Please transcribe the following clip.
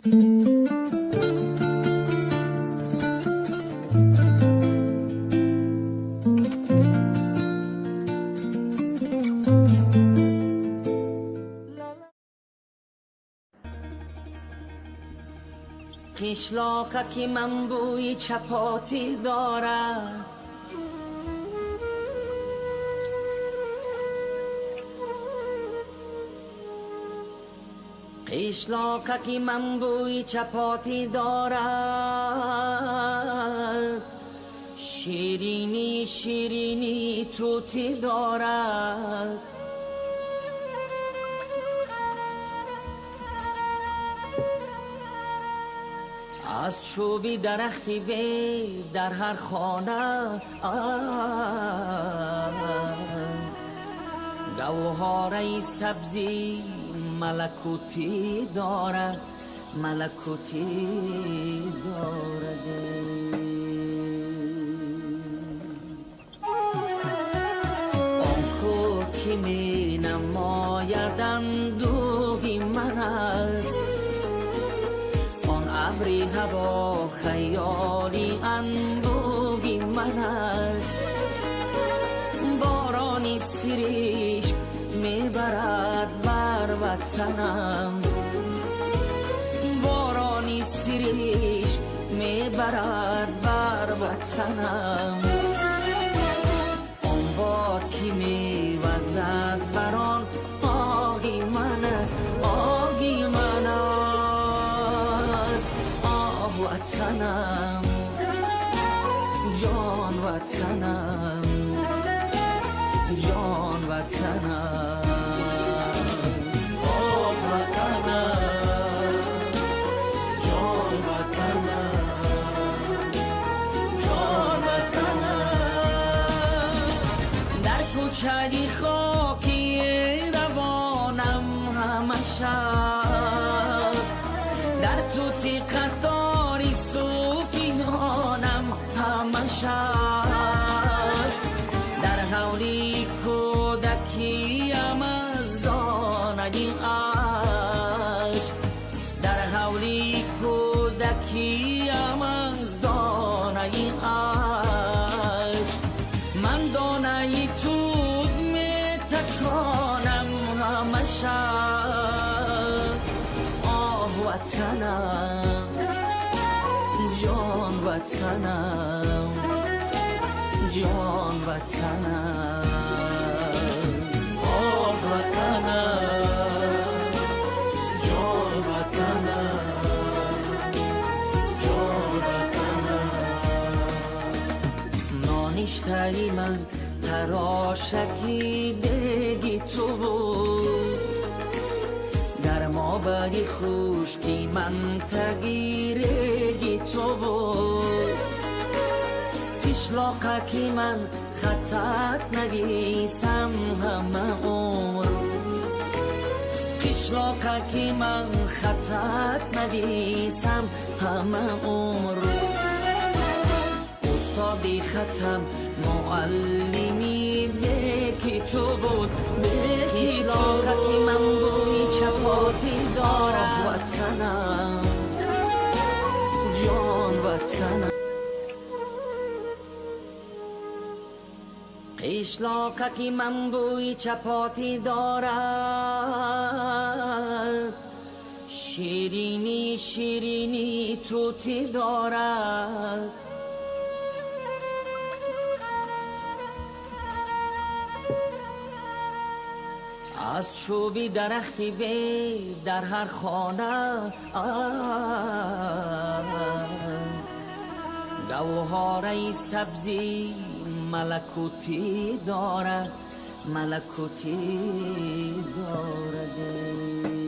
کشلاقک من بوی چپاتی دارد، کشلاقک من بوی چپاتی دارد، شیرینی شیرینی توتی دارد. از چوبی درختی وی در هر خانه گوهره سبزی ملکوتی دارد، ملکوتی دارد. آن کو که می نماید اندوهی من است، ابری هوا خیالی اندوهی من است. بارانی سریش میبرد بر وطنم، بارانی سریش میبرد بر وطنم. آن باد که میوزد بران آهی من است، آهی من است. وطنم جان وطنم، جان وطنم، آه وطنم، جان وطنم، جان وطنم. در کوچه خاکی روانم همشه، در توتی قطاری صوفیانم همشه، در حولی کودکیم از دانه عشق، در حولی کودکیم از دانه عشق. من دانه توت می تکانم همشه، وطنم جان وطنم، جان وطنم، آه وطنم، جان وطنم، جان وطنم. نانشتری من تراشکی دیگی تو بود، در ما بدی خوشکی من تغییرگی تو بود. کشلاقکی من خطت نویسم همه عمر، کشلاقکی من خطت نویسم همه عمر. استادی ختم معلمی یکی تو بود، کشلاقکی من بوی چپاتی دارد. وطنم جان وطنم، کشلاقکی من بوی چپاتی دارد، شیرینی شیرینی توتی دارد. از چوبی درختی وی در هر خانه گوهره سبزی ملکوتی دارد، ملکوتی دارد.